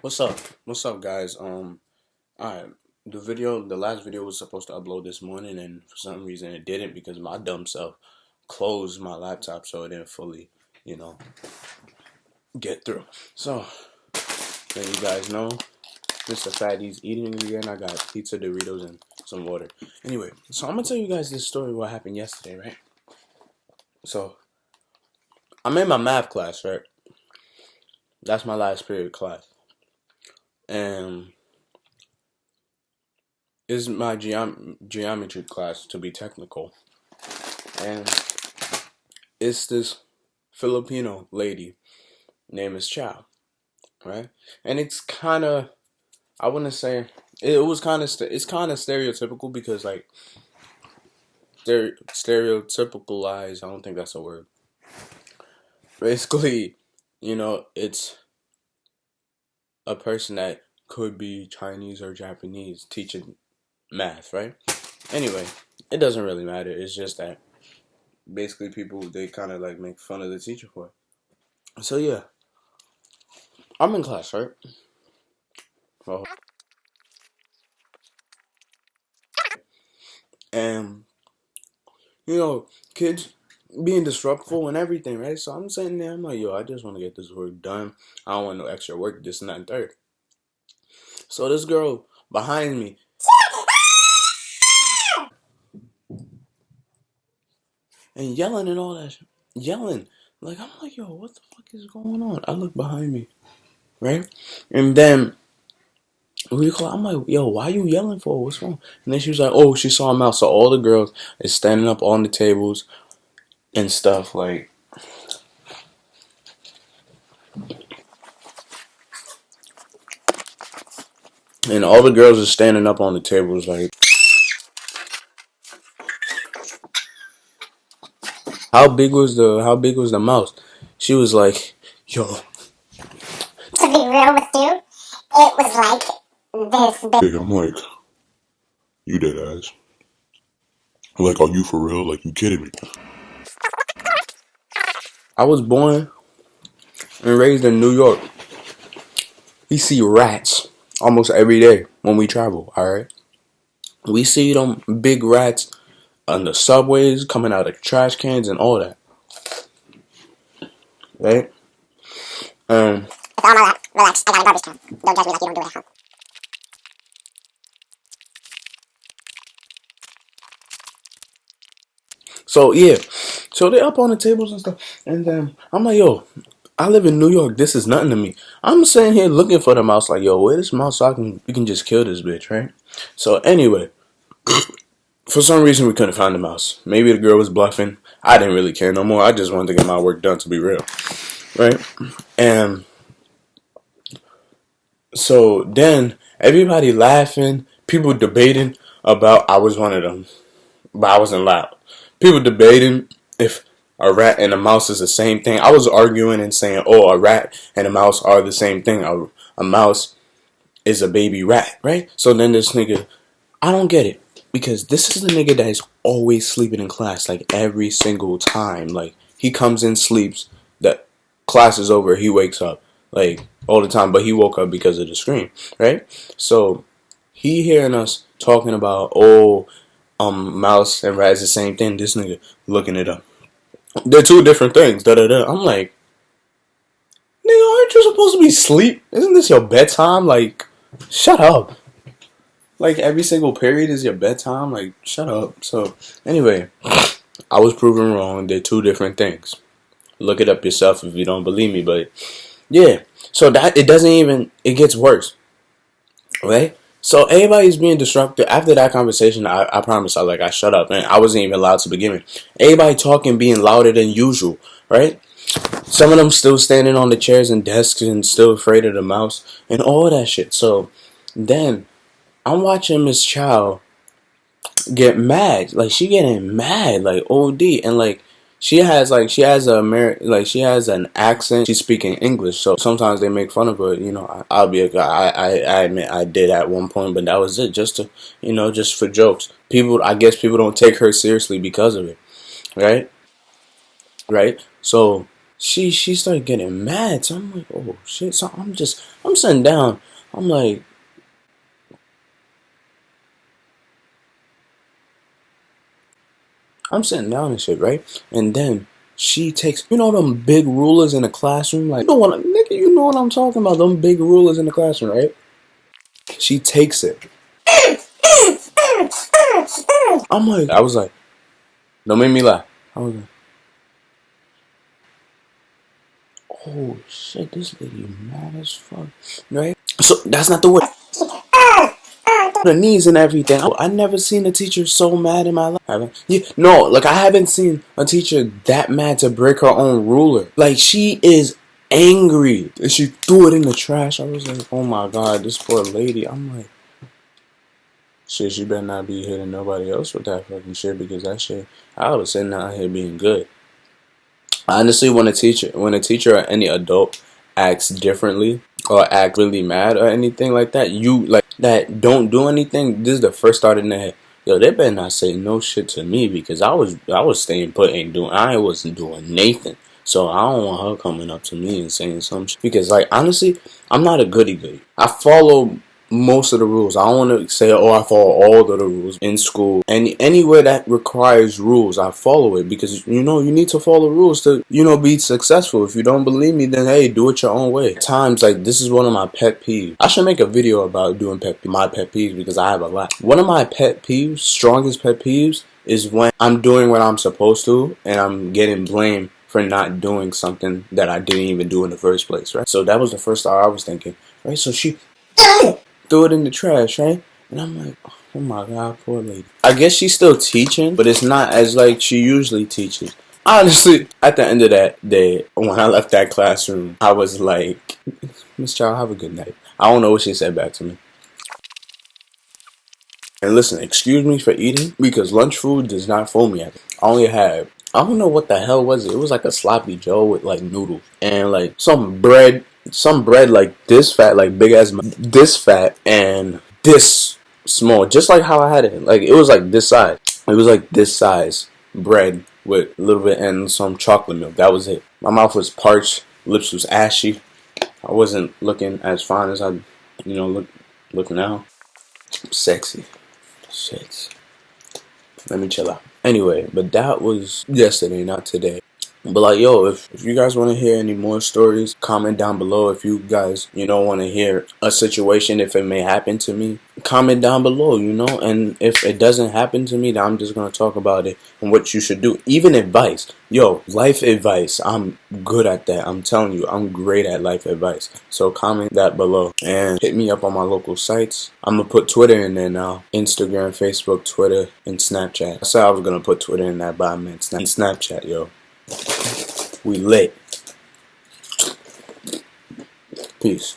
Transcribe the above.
What's up? What's up, guys? Alright. The last video was supposed to upload this morning, and for some reason it didn't because my dumb self closed my laptop so it didn't fully, you know, get through. So, then you guys know, Mr. Fatty's eating again. I got pizza, Doritos, and some water. Anyway, so I'm gonna tell you guys this story what happened yesterday, right? So, I'm in my math class, right? That's my last period class, and it's my geometry class to be technical, and it's this Filipino lady name is Chow, right? And it's kind of, I wouldn't say it was kind of it's kind of stereotypical because like stereotypicalized. I don't think that's a word. Basically, it's a person that could be Chinese or Japanese teaching math, right? Anyway, it doesn't really matter. It's just that basically people they kind of like make fun of the teacher for it. So yeah, I'm in class, right? Well, and kids being disruptful and everything, right? So I'm sitting there, I'm like, yo, I just want to get this work done. I don't want no extra work, this and that and third. So this girl behind me and yelling and all that, yelling. Like, I'm like, yo, what the fuck is going on? I look behind me, right? And then I'm like, yo, why you yelling for? What's wrong? And then she was like, oh, she saw a mouse. So all the girls is standing up on the tables and stuff, like, and all the girls are standing up on the tables, like, how big was the mouse? She was like, yo. To be real with you, it was like this big. I'm like, you dead ass. Like, are you for real? Like, you kidding me? I was born and raised in New York. We see rats almost every day when we travel, alright? We see them big rats on the subways, coming out of trash cans and all that. Right? With all my relax, I got a garbage can. Don't judge me like you don't do it at home. So yeah, so they're up on the tables and stuff, and then I'm like, yo, I live in New York. This is nothing to me. I'm sitting here looking for the mouse, like, yo, where this mouse so we can just kill this bitch, right? So anyway, for some reason we couldn't find the mouse. Maybe the girl was bluffing. I didn't really care no more. I just wanted to get my work done, to be real, right? And so then everybody laughing, people debating about I was one of them, but I wasn't loud. People debating if a rat and a mouse is the same thing. I was arguing and saying, oh, a rat and a mouse are the same thing. A mouse is a baby rat, right? So then this nigga, I don't get it. Because this is the nigga that is always sleeping in class, like every single time. Like, he comes in, sleeps, the class is over, he wakes up, like, all the time. But he woke up because of the screen, right? So, he hearing us talking about, oh, mouse and rat is the same thing. This nigga looking it up. They're two different things. Da da da. I'm like, nigga, aren't you supposed to be asleep? Isn't this your bedtime? Like, shut up. Like, every single period is your bedtime. Like, shut up. So, anyway, I was proven wrong. They're two different things. Look it up yourself if you don't believe me. But, yeah. So, that, it gets worse. Right? So, everybody's being disruptive. After that conversation, I promise, I shut up. And I wasn't even loud to begin with. Everybody talking, being louder than usual. Right? Some of them still standing on the chairs and desks and still afraid of the mouse. And all that shit. So, then, I'm watching Miss Chow get mad. Like, she getting mad, like, OD. And like, she has an accent. She's speaking English, so sometimes they make fun of her. I'll be a guy. I admit I did at one point, but that was it, just to, just for jokes. I guess people don't take her seriously because of it, right? Right. So she started getting mad. So I'm like, oh shit. So I'm sitting down. I'm like, I'm sitting down and shit, right? And then she takes, them big rulers in the classroom, like, nigga, you know what I'm talking about, them big rulers in the classroom, right? She takes it. I was like, don't make me laugh. I was like, oh shit, this lady mad as fuck, right? So that's not the word. The knees and everything. I never seen a teacher so mad in my life. Yeah, no, like I haven't seen a teacher that mad to break her own ruler. Like she is angry. And she threw it in the trash. I was like, oh my god, this poor lady. I'm like, shit, she better not be hitting nobody else with that fucking shit because that shit, I was sitting out here being good. Honestly, when a teacher or any adult acts differently or act really mad or anything like that, you like that don't do anything. This is the first thought in their head. Yo, they better not say no shit to me because I was staying put, I wasn't doing Nathan. So I don't want her coming up to me and saying some shit because like honestly, I'm not a goody goody. I follow most of the rules. I don't want to say, oh, I follow all of the rules in school. Anywhere that requires rules, I follow it because you need to follow rules to be successful. If you don't believe me, then hey, do it your own way. At times like this is one of my pet peeves. I should make a video about doing my pet peeves because I have a lot. One of my pet peeves, strongest pet peeves, is when I'm doing what I'm supposed to and I'm getting blamed for not doing something that I didn't even do in the first place, right? So that was the first thought I was thinking, right? So she threw it in the trash, right? And I'm like, oh my god, poor lady. I guess she's still teaching, but it's not as like she usually teaches. Honestly, at the end of that day, when I left that classroom, I was like, Miss Child, have a good night. I don't know what she said back to me. And listen, excuse me for eating because lunch food does not fool me. I only had, I don't know what the hell was it. It was like a sloppy Joe with like noodles and like some bread like this fat, like big as this fat and this small, just like how I had it. Like it was like this size. It was like this size bread with a little bit and some chocolate milk. That was it. My mouth was parched, lips was ashy. I wasn't looking as fine as I, look now. Sexy. Shit. Let me chill out. Anyway, but that was yesterday, not today. But like, yo, if you guys want to hear any more stories, comment down below. If you guys, want to hear a situation, if it may happen to me, comment down below, and if it doesn't happen to me, then I'm just going to talk about it and what you should do. Even advice. Yo, life advice. I'm good at that. I'm telling you, I'm great at life advice. So comment that below and hit me up on my local sites. I'm going to put Twitter in there now. Instagram, Facebook, Twitter, and Snapchat. I said I was going to put Twitter in that, but I meant Snapchat, yo. We lit. Peace.